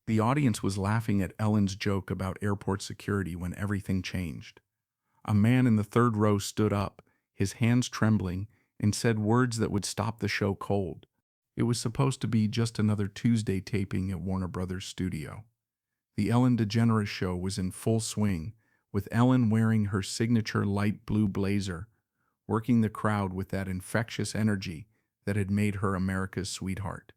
The audience was laughing at Ellen's joke about airport security when everything changed. A man in the third row stood up, his hands trembling, and said words that would stop the show cold. It was supposed to be just another Tuesday taping at Warner Brothers studio. The Ellen DeGeneres show was in full swing, with Ellen wearing her signature light blue blazer, working the crowd with that infectious energy that had made her America's sweetheart.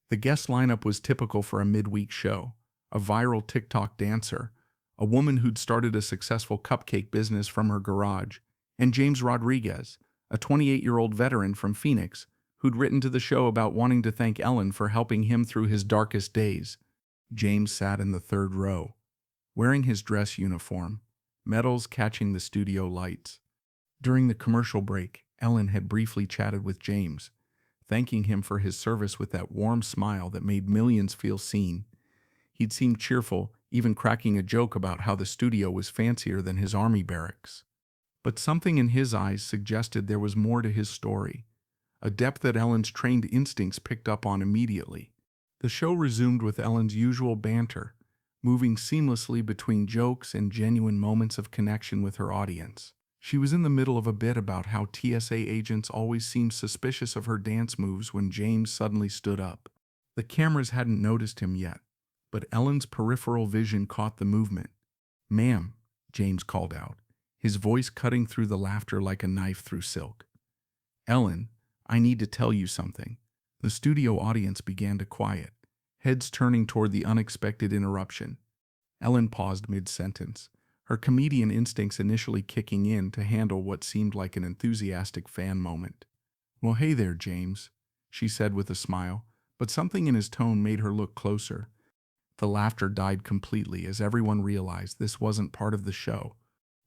The guest lineup was typical for a midweek show: a viral TikTok dancer, a woman who'd started a successful cupcake business from her garage, and James Rodriguez, a 28-year-old veteran from Phoenix who'd written to the show about wanting to thank Ellen for helping him through his darkest days. James sat in the third row, wearing his dress uniform, medals catching the studio lights. During the commercial break, Ellen had briefly chatted with James, thanking him for his service with that warm smile that made millions feel seen. He'd seemed cheerful, even cracking a joke about how the studio was fancier than his army barracks. But something in his eyes suggested there was more to his story, a depth that Ellen's trained instincts picked up on immediately. The show resumed with Ellen's usual banter, moving seamlessly between jokes and genuine moments of connection with her audience. She was in the middle of a bit about how TSA agents always seemed suspicious of her dance moves when James suddenly stood up. The cameras hadn't noticed him yet, but Ellen's peripheral vision caught the movement. "Ma'am," James called out, his voice cutting through the laughter like a knife through silk. "Ellen, I need to tell you something." The studio audience began to quiet, heads turning toward the unexpected interruption. Ellen paused mid-sentence, her comedian instincts initially kicking in to handle what seemed like an enthusiastic fan moment. "Well, hey there, James," she said with a smile, but something in his tone made her look closer. The laughter died completely as everyone realized this wasn't part of the show.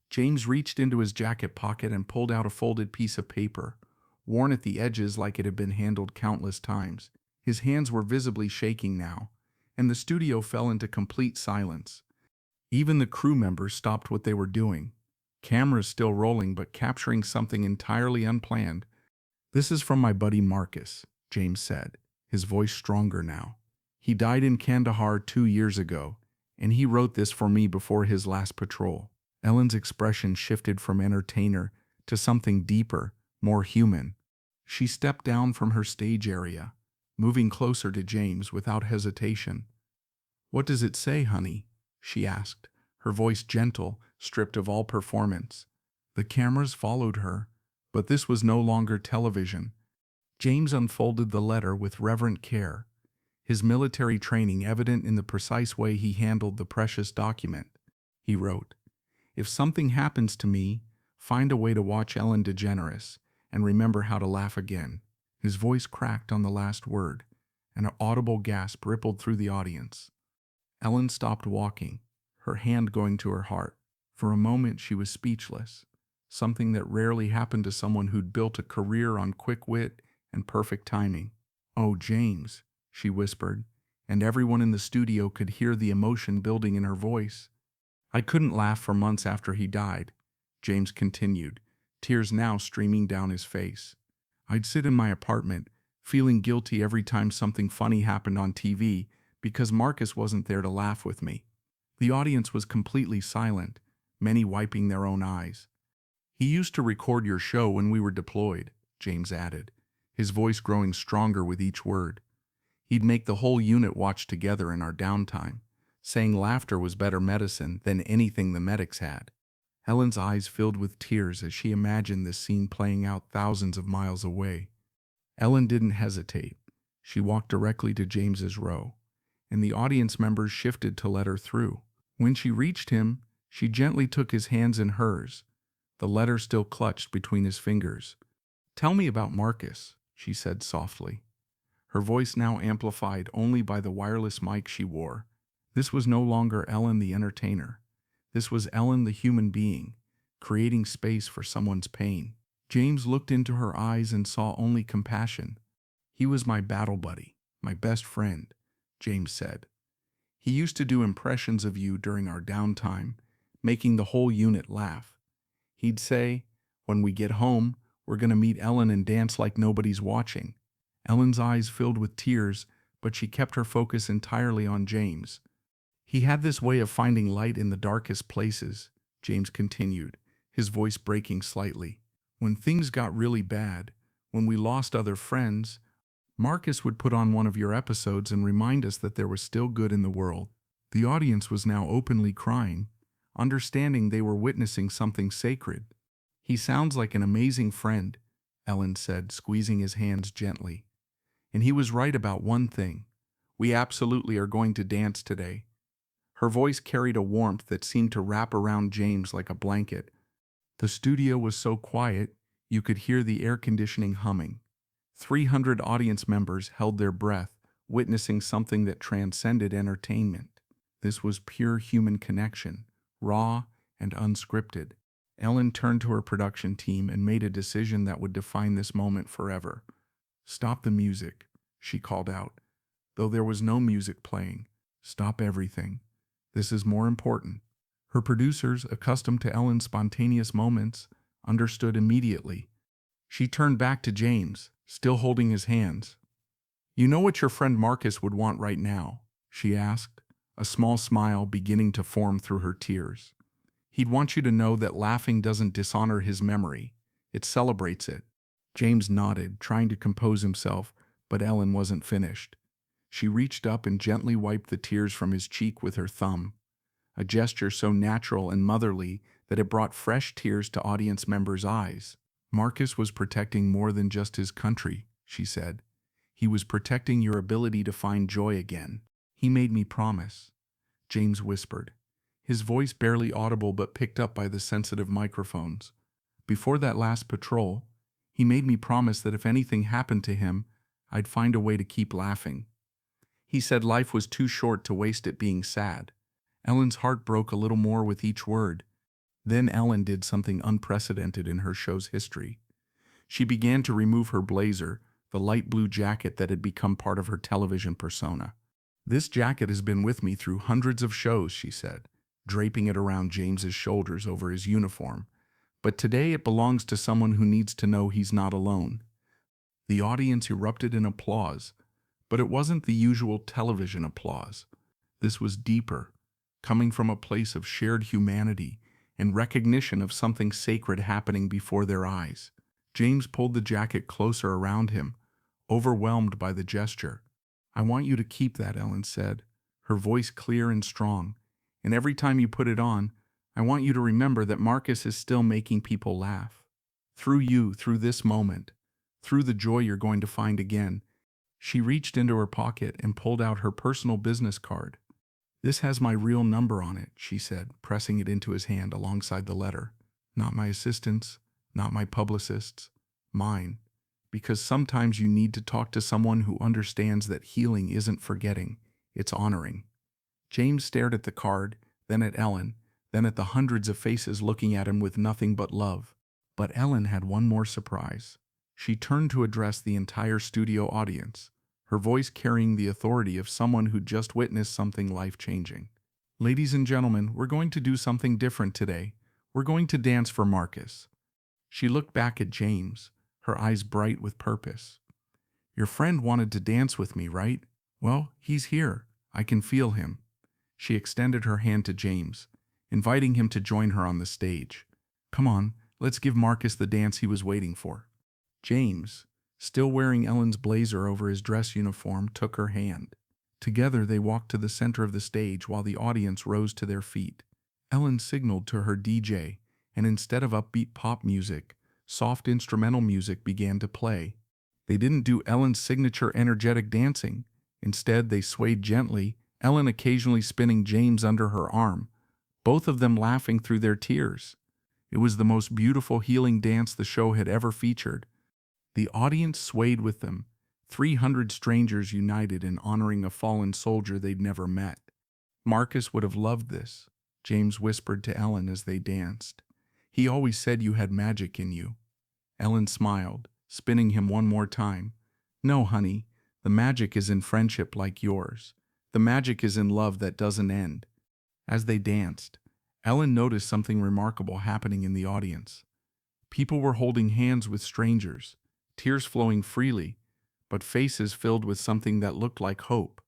James reached into his jacket pocket and pulled out a folded piece of paper, worn at the edges like it had been handled countless times. His hands were visibly shaking now, and the studio fell into complete silence. Even the crew members stopped what they were doing, cameras still rolling but capturing something entirely unplanned. "This is from my buddy Marcus," James said, his voice stronger now. "He died in Kandahar 2 years ago, and he wrote this for me before his last patrol." Ellen's expression shifted from entertainer to something deeper, more human. She stepped down from her stage area, moving closer to James without hesitation. "What does it say, honey?" she asked, her voice gentle, stripped of all performance. The cameras followed her, but this was no longer television. James unfolded the letter with reverent care, his military training evident in the precise way he handled the precious document. He wrote, "If something happens to me, find a way to watch Ellen DeGeneres and remember how to laugh again." His voice cracked on the last word, and an audible gasp rippled through the audience. Ellen stopped walking, her hand going to her heart. For a moment she was speechless, something that rarely happened to someone who'd built a career on quick wit and perfect timing. "Oh, James," she whispered, and everyone in the studio could hear the emotion building in her voice. "I couldn't laugh for months after he died," James continued, tears now streaming down his face. "I'd sit in my apartment, feeling guilty every time something funny happened on TV because Marcus wasn't there to laugh with me." The audience was completely silent, many wiping their own eyes. "He used to record your show when we were deployed," James added, his voice growing stronger with each word. "He'd make the whole unit watch together in our downtime, saying laughter was better medicine than anything the medics had." Ellen's eyes filled with tears as she imagined this scene playing out thousands of miles away. Ellen didn't hesitate. She walked directly to James's row, and the audience members shifted to let her through. When she reached him, she gently took his hands in hers, the letter still clutched between his fingers. "Tell me about Marcus," she said softly, her voice now amplified only by the wireless mic she wore. This was no longer Ellen the entertainer. This was Ellen the human being, creating space for someone's pain. James looked into her eyes and saw only compassion. "He was my battle buddy, my best friend," James said. "He used to do impressions of you during our downtime, making the whole unit laugh. He'd say, 'When we get home, we're going to meet Ellen and dance like nobody's watching.'" Ellen's eyes filled with tears, but she kept her focus entirely on James. He had this way of finding light in the darkest places, James continued, his voice breaking slightly. When things got really bad, when we lost other friends, Marcus would put on one of your episodes and remind us that there was still good in the world. The audience was now openly crying, understanding they were witnessing something sacred. He sounds like an amazing friend, Ellen said, squeezing his hands gently. And he was right about one thing. We absolutely are going to dance today. Her voice carried a warmth that seemed to wrap around James like a blanket. The studio was so quiet, you could hear the air conditioning humming. 300 audience members held their breath, witnessing something that transcended entertainment. This was pure human connection, raw and unscripted. Ellen turned to her production team and made a decision that would define this moment forever. "Stop the music," she called out. Though there was no music playing, "Stop everything. This is more important." Her producers, accustomed to Ellen's spontaneous moments, understood immediately. She turned back to James, still holding his hands. "You know what your friend Marcus would want right now?" she asked, a small smile beginning to form through her tears. "He'd want you to know that laughing doesn't dishonor his memory. It celebrates it." James nodded, trying to compose himself, but Ellen wasn't finished. She reached up and gently wiped the tears from his cheek with her thumb, a gesture so natural and motherly that it brought fresh tears to audience members' eyes. "Marcus was protecting more than just his country," she said. "He was protecting your ability to find joy again. He made me promise," James whispered, his voice barely audible but picked up by the sensitive microphones. "Before that last patrol, he made me promise that if anything happened to him, I'd find a way to keep laughing. He said life was too short to waste it being sad." Ellen's heart broke a little more with each word. Then Ellen did something unprecedented in her show's history. She began to remove her blazer, the light blue jacket that had become part of her television persona. "This jacket has been with me through hundreds of shows," she said, draping it around James's shoulders over his uniform. "But today it belongs to someone who needs to know he's not alone." The audience erupted in applause, but it wasn't the usual television applause. This was deeper, coming from a place of shared humanity and recognition of something sacred happening before their eyes. James pulled the jacket closer around him, overwhelmed by the gesture. "I want you to keep that," Ellen said, her voice clear and strong. "And every time you put it on, I want you to remember that Marcus is still making people laugh. Through you, through this moment, through the joy you're going to find again." She reached into her pocket and pulled out her personal business card. "This has my real number on it," she said, pressing it into his hand alongside the letter. "Not my assistant's, not my publicist's, mine. Because sometimes you need to talk to someone who understands that healing isn't forgetting, it's honoring." James stared at the card, then at Ellen, then at the hundreds of faces looking at him with nothing but love. But Ellen had one more surprise. She turned to address the entire studio audience, her voice carrying the authority of someone who'd just witnessed something life-changing. "Ladies and gentlemen, we're going to do something different today. We're going to dance for Marcus." She looked back at James, her eyes bright with purpose. "Your friend wanted to dance with me, right? Well, he's here. I can feel him." She extended her hand to James, inviting him to join her on the stage. "Come on, let's give Marcus the dance he was waiting for." James, still wearing Ellen's blazer over his dress uniform, took her hand. Together they walked to the center of the stage while the audience rose to their feet. Ellen signaled to her DJ, and instead of upbeat pop music, soft instrumental music began to play. They didn't do Ellen's signature energetic dancing. Instead, they swayed gently, Ellen occasionally spinning James under her arm, both of them laughing through their tears. It was the most beautiful healing dance the show had ever featured. The audience swayed with them, 300 strangers united in honoring a fallen soldier they'd never met. "Marcus would have loved this," James whispered to Ellen as they danced. "He always said you had magic in you." Ellen smiled, spinning him one more time. "No, honey, the magic is in friendship like yours. The magic is in love that doesn't end." As they danced, Ellen noticed something remarkable happening in the audience. People were holding hands with strangers, tears flowing freely, but faces filled with something that looked like hope.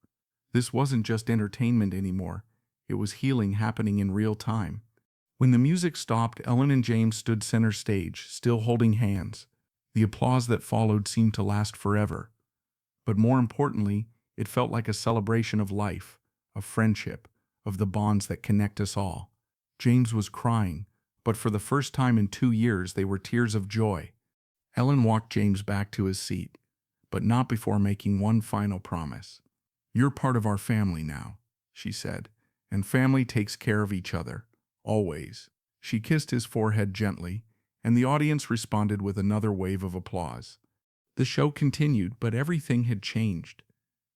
This wasn't just entertainment anymore. It was healing happening in real time. When the music stopped, Ellen and James stood center stage, still holding hands. The applause that followed seemed to last forever. But more importantly, it felt like a celebration of life, of friendship, of the bonds that connect us all. James was crying, but for the first time in 2 years they were tears of joy. Ellen walked James back to his seat, but not before making one final promise. "You're part of our family now," she said, "and family takes care of each other, always." She kissed his forehead gently, and the audience responded with another wave of applause. The show continued, but everything had changed.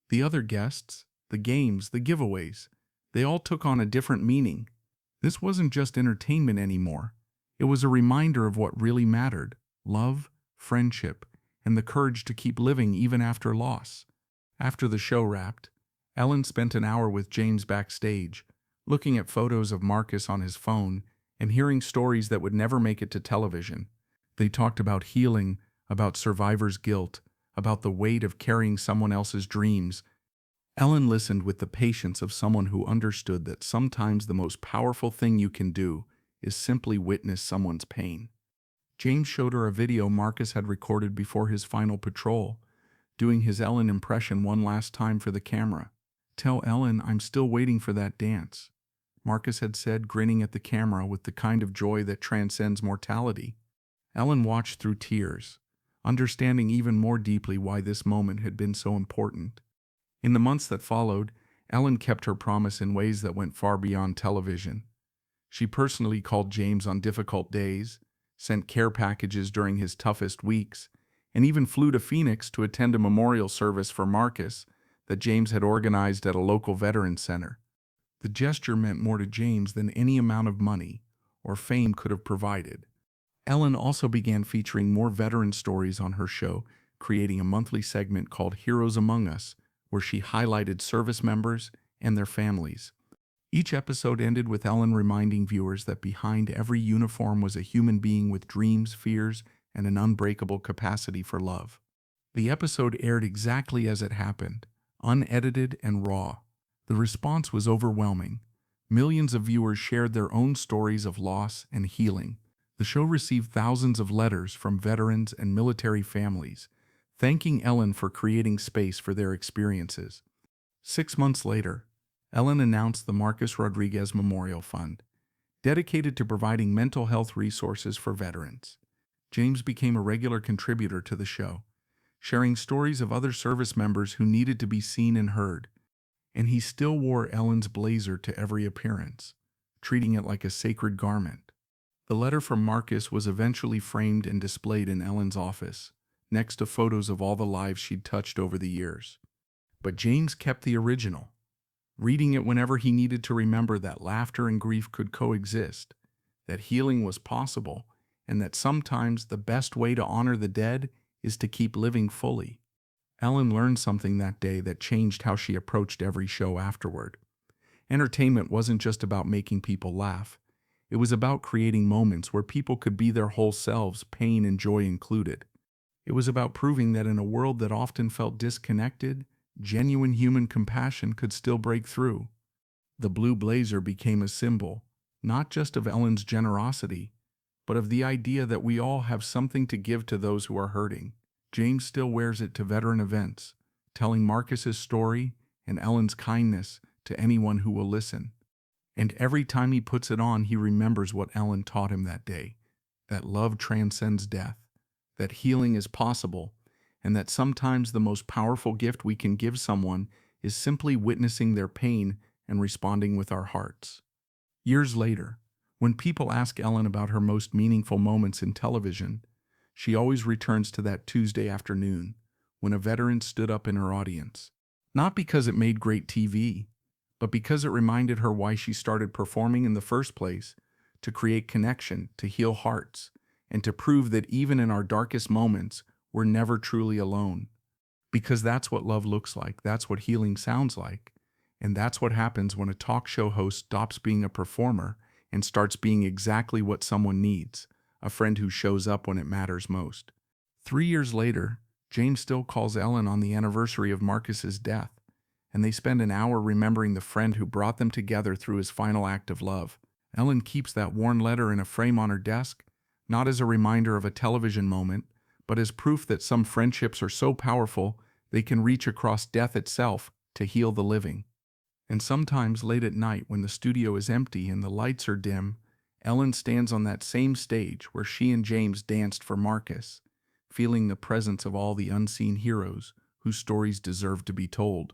The other guests, the games, the giveaways, they all took on a different meaning. This wasn't just entertainment anymore. It was a reminder of what really mattered: love, friendship, and the courage to keep living even after loss. After the show wrapped, Ellen spent an hour with James backstage, looking at photos of Marcus on his phone and hearing stories that would never make it to television. They talked about healing, about survivor's guilt, about the weight of carrying someone else's dreams. Ellen listened with the patience of someone who understood that sometimes the most powerful thing you can do is simply witness someone's pain. James showed her a video Marcus had recorded before his final patrol, doing his Ellen impression one last time for the camera. "Tell Ellen I'm still waiting for that dance," Marcus had said, grinning at the camera with the kind of joy that transcends mortality. Ellen watched through tears, understanding even more deeply why this moment had been so important. In the months that followed, Ellen kept her promise in ways that went far beyond television. She personally called James on difficult days, sent care packages during his toughest weeks, and even flew to Phoenix to attend a memorial service for Marcus that James had organized at a local veterans center. The gesture meant more to James than any amount of money or fame could have provided. Ellen also began featuring more veteran stories on her show, creating a monthly segment called Heroes Among Us, where she highlighted service members and their families. Each episode ended with Ellen reminding viewers that behind every uniform was a human being with dreams, fears, and an unbreakable capacity for love. The episode aired exactly as it happened, unedited and raw. The response was overwhelming. Millions of viewers shared their own stories of loss and healing. The show received thousands of letters from veterans and military families, thanking Ellen for creating space for their experiences. 6 months later, Ellen announced the Marcus Rodriguez Memorial Fund, dedicated to providing mental health resources for veterans. James became a regular contributor to the show, sharing stories of other service members who needed to be seen and heard. And he still wore Ellen's blazer to every appearance, treating it like a sacred garment. The letter from Marcus was eventually framed and displayed in Ellen's office, next to photos of all the lives she'd touched over the years. But James kept the original, reading it whenever he needed to remember that laughter and grief could coexist, that healing was possible, and that sometimes the best way to honor the dead is to keep living fully. Ellen learned something that day that changed how she approached every show afterward. Entertainment wasn't just about making people laugh. It was about creating moments where people could be their whole selves, pain and joy included. It was about proving that in a world that often felt disconnected, genuine human compassion could still break through. The blue blazer became a symbol, not just of Ellen's generosity, but of the idea that we all have something to give to those who are hurting. James still wears it to veteran events, telling Marcus's story and Ellen's kindness to anyone who will listen. And every time he puts it on, he remembers what Ellen taught him that day, that love transcends death, that healing is possible, and that sometimes the most powerful gift we can give someone is simply witnessing their pain and responding with our hearts. Years later, when people ask Ellen about her most meaningful moments in television, she always returns to that Tuesday afternoon when a veteran stood up in her audience. Not because it made great TV, but because it reminded her why she started performing in the first place, to create connection, to heal hearts, and to prove that even in our darkest moments, we're never truly alone. Because that's what love looks like, that's what healing sounds like, and that's what happens when a talk show host stops being a performer and starts being exactly what someone needs, a friend who shows up when it matters most. 3 years later, James still calls Ellen on the anniversary of Marcus's death, and they spend an hour remembering the friend who brought them together through his final act of love. Ellen keeps that worn letter in a frame on her desk, not as a reminder of a television moment, but as proof that some friendships are so powerful they can reach across death itself to heal the living. And sometimes late at night, when the studio is empty and the lights are dim, Ellen stands on that same stage where she and James danced for Marcus, feeling the presence of all the unseen heroes whose stories deserve to be told.